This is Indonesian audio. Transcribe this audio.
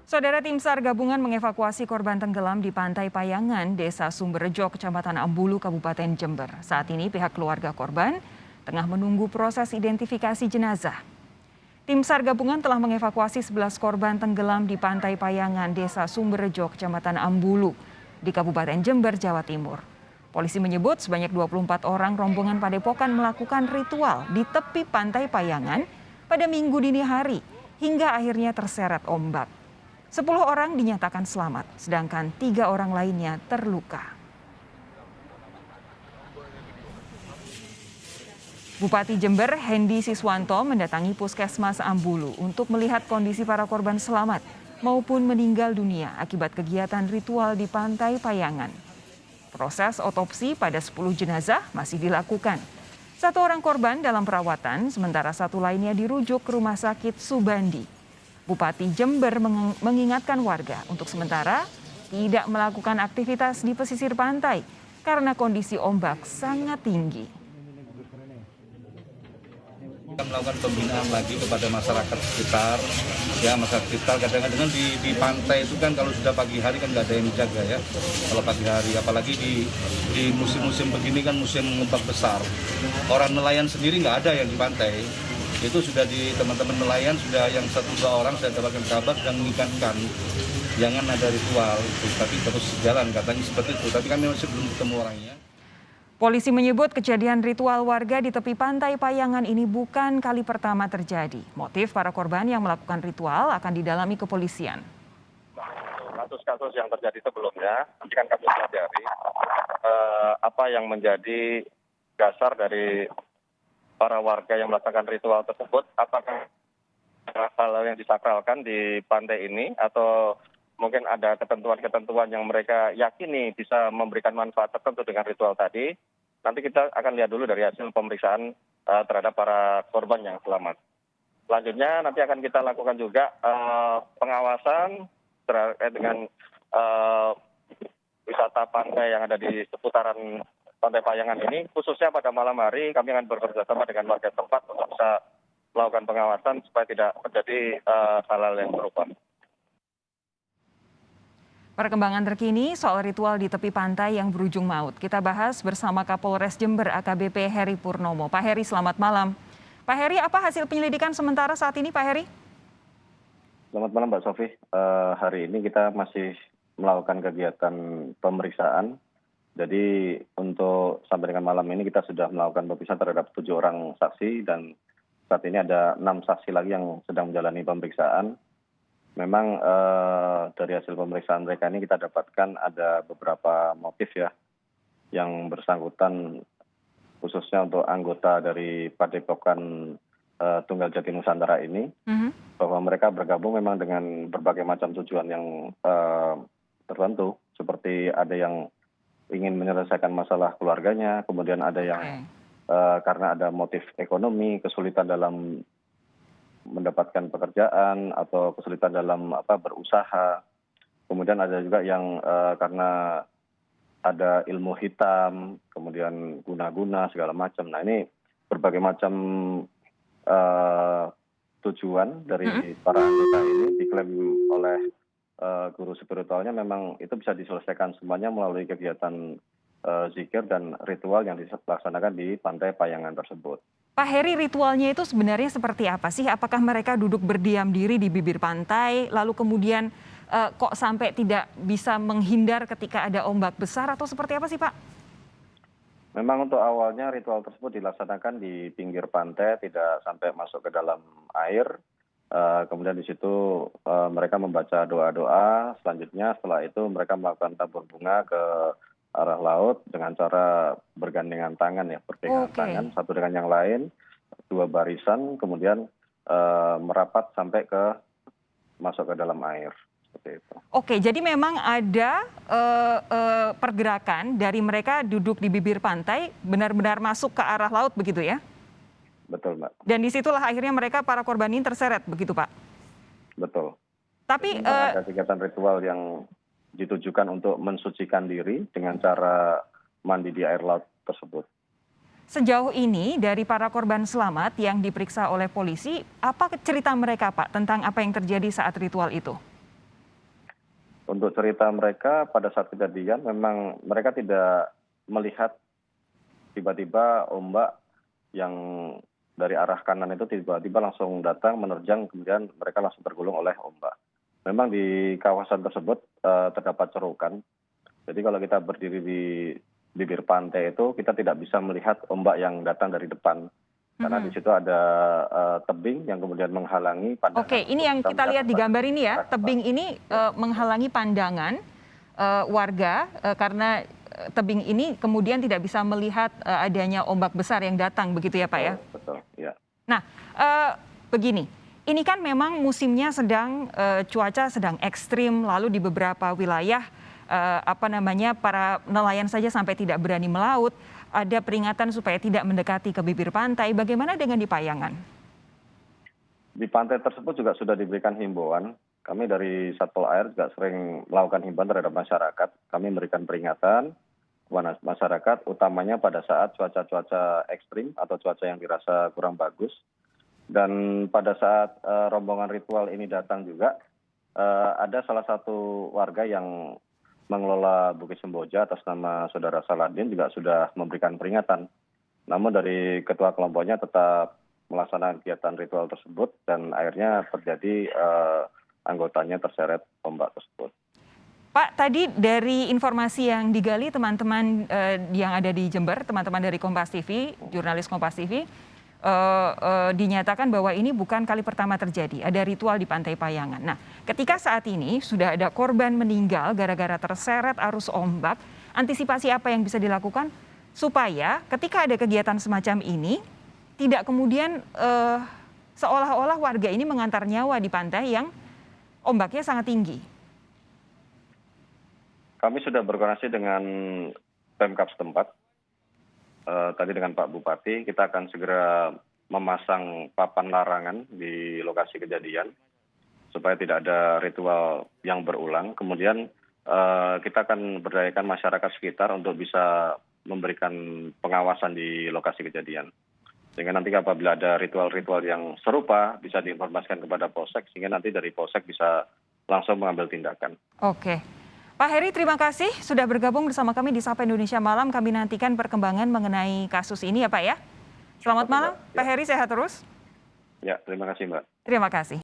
Saudara Tim SAR gabungan mengevakuasi korban tenggelam di Pantai Payangan, Desa Sumberjo, Kecamatan Ambulu, Kabupaten Jember. Saat ini pihak keluarga korban tengah menunggu proses identifikasi jenazah. Tim SAR gabungan telah mengevakuasi 11 korban tenggelam di Pantai Payangan, Desa Sumberjo, Kecamatan Ambulu, di Kabupaten Jember, Jawa Timur. Polisi menyebut sebanyak 24 orang rombongan Padepokan melakukan ritual di tepi Pantai Payangan pada Minggu dini hari hingga akhirnya terseret ombak. 10 orang dinyatakan selamat, sedangkan 3 orang lainnya terluka. Bupati Jember Hendy Siswanto mendatangi Puskesmas Ambulu untuk melihat kondisi para korban selamat maupun meninggal dunia akibat kegiatan ritual di Pantai Payangan. Proses otopsi pada 10 jenazah masih dilakukan. 1 orang korban dalam perawatan, sementara 1 lainnya dirujuk ke Rumah Sakit Subandi. Bupati Jember mengingatkan warga untuk sementara tidak melakukan aktivitas di pesisir pantai karena kondisi ombak sangat tinggi. Kita melakukan pembinaan lagi kepada masyarakat sekitar, ya masyarakat sekitar. Kadang-kadang di pantai itu kan kalau sudah pagi hari kan nggak ada yang menjaga ya. Kalau pagi hari, apalagi di musim-musim begini kan musim ombak besar. Orang nelayan sendiri nggak ada yang di pantai. Itu sudah di teman-teman nelayan sudah yang 1-2 orang saya dapatkan kabar dan mengingatkan jangan ada ritual itu, tapi terus jalan katanya seperti itu, tapi kami masih belum ketemu orangnya. Polisi menyebut kejadian ritual warga di tepi Pantai Payangan ini bukan kali pertama terjadi. Motif para korban yang melakukan ritual akan didalami kepolisian. Kasus-kasus yang terjadi sebelumnya nanti kan kami pelajari apa yang menjadi dasar dari para warga yang melakukan ritual tersebut, apakah hal yang disakralkan di pantai ini atau mungkin ada ketentuan-ketentuan yang mereka yakini bisa memberikan manfaat tertentu dengan ritual tadi. Nanti kita akan lihat dulu dari hasil pemeriksaan terhadap para korban yang selamat. Selanjutnya nanti akan kita lakukan juga pengawasan terkait dengan wisata pantai yang ada di seputaran Pantai Payangan ini, khususnya pada malam hari kami akan bekerja sama dengan warga tempat untuk bisa melakukan pengawasan supaya tidak terjadi hal-hal yang serupa. Perkembangan terkini soal ritual di tepi pantai yang berujung maut. Kita bahas bersama Kapolres Jember AKBP Heri Purnomo. Pak Heri, selamat malam. Pak Heri, apa hasil penyelidikan sementara saat ini, Pak Heri? Selamat malam, Mbak Sofi. Hari ini kita masih melakukan kegiatan pemeriksaan. Jadi untuk sampai dengan malam ini kita sudah melakukan pemeriksaan terhadap 7 orang saksi dan saat ini ada 6 saksi lagi yang sedang menjalani pemeriksaan. Memang dari hasil pemeriksaan mereka ini kita dapatkan ada beberapa motif ya yang bersangkutan khususnya untuk anggota dari Padepokan Tunggal Jati Nusantara ini, bahwa mereka bergabung memang dengan berbagai macam tujuan yang tertentu, seperti ada yang ingin menyelesaikan masalah keluarganya, kemudian ada yang karena ada motif ekonomi, kesulitan dalam mendapatkan pekerjaan atau kesulitan dalam berusaha. Kemudian ada juga yang karena ada ilmu hitam, kemudian guna-guna segala macam. Nah, ini berbagai macam tujuan dari para anggota ini diklaim oleh guru spiritualnya memang itu bisa diselesaikan semuanya melalui kegiatan zikir dan ritual yang dilaksanakan di Pantai Payangan tersebut. Pak Heri, ritualnya itu sebenarnya seperti apa sih? Apakah mereka duduk berdiam diri di bibir pantai, lalu kemudian kok sampai tidak bisa menghindar ketika ada ombak besar atau seperti apa sih, Pak? Memang untuk awalnya ritual tersebut dilaksanakan di pinggir pantai, tidak sampai masuk ke dalam air. Kemudian di situ mereka membaca doa-doa, selanjutnya setelah itu mereka melakukan tabur bunga ke arah laut dengan cara bergandengan tangan ya, berpegangan tangan satu dengan yang lain, 2 barisan, kemudian merapat sampai ke masuk ke dalam air. Seperti itu. Oke, jadi memang ada pergerakan dari mereka duduk di bibir pantai benar-benar masuk ke arah laut begitu ya? Betul, Mbak. Dan disitulah akhirnya mereka para korban ini terseret begitu, Pak? Betul. Tapi ada kegiatan ritual yang ditujukan untuk mensucikan diri dengan cara mandi di air laut tersebut. Sejauh ini dari para korban selamat yang diperiksa oleh polisi, apa cerita mereka, Pak, tentang apa yang terjadi saat ritual itu? Untuk cerita mereka pada saat kejadian memang mereka tidak melihat tiba-tiba ombak yang dari arah kanan itu tiba-tiba langsung datang menerjang, kemudian mereka langsung tergulung oleh ombak. Memang di kawasan tersebut terdapat cerukan. Jadi kalau kita berdiri di bibir pantai itu kita tidak bisa melihat ombak yang datang dari depan. Karena di situ ada tebing yang kemudian menghalangi pandangan. Oke, ini yang kita lihat di gambar ini ya, tebing ini menghalangi pandangan warga karena tebing ini kemudian tidak bisa melihat adanya ombak besar yang datang, begitu ya Pak ya? Betul, ya. Nah, begini, ini kan memang musimnya sedang cuaca sedang ekstrim, lalu di beberapa wilayah para nelayan saja sampai tidak berani melaut. Ada peringatan supaya tidak mendekati ke bibir pantai. Bagaimana dengan di Payangan? Di pantai tersebut juga sudah diberikan himbauan. Kami dari Satpol Air juga sering melakukan himbauan terhadap masyarakat. Kami memberikan peringatan kepada masyarakat, utamanya pada saat cuaca-cuaca ekstrim atau cuaca yang dirasa kurang bagus. Dan pada saat rombongan ritual ini datang juga, ada salah satu warga yang mengelola Bukit Semboja atas nama Saudara Saladin juga sudah memberikan peringatan. Namun dari ketua kelompoknya tetap melaksanakan kegiatan ritual tersebut dan akhirnya terjadi anggotanya terseret ombak tersebut. Pak, tadi dari informasi yang digali teman-teman yang ada di Jember, teman-teman dari Kompas TV, jurnalis Kompas TV, dinyatakan bahwa ini bukan kali pertama terjadi, ada ritual di Pantai Payangan. Nah, ketika saat ini sudah ada korban meninggal gara-gara terseret arus ombak, antisipasi apa yang bisa dilakukan supaya ketika ada kegiatan semacam ini, tidak kemudian seolah-olah warga ini mengantar nyawa di pantai yang ombaknya sangat tinggi? Kami sudah berkoordinasi dengan Pemkab setempat. Tadi dengan Pak Bupati, kita akan segera memasang papan larangan di lokasi kejadian supaya tidak ada ritual yang berulang. Kemudian kita akan berdayakan masyarakat sekitar untuk bisa memberikan pengawasan di lokasi kejadian. Sehingga nanti apabila ada ritual-ritual yang serupa bisa diinformasikan kepada Polsek, sehingga nanti dari Polsek bisa langsung mengambil tindakan. Oke. Pak Heri, terima kasih sudah bergabung bersama kami di Sapa Indonesia Malam. Kami nantikan perkembangan mengenai kasus ini ya Pak ya. Selamat malam, Pak Heri, sehat terus. Ya, terima kasih Mbak. Terima kasih.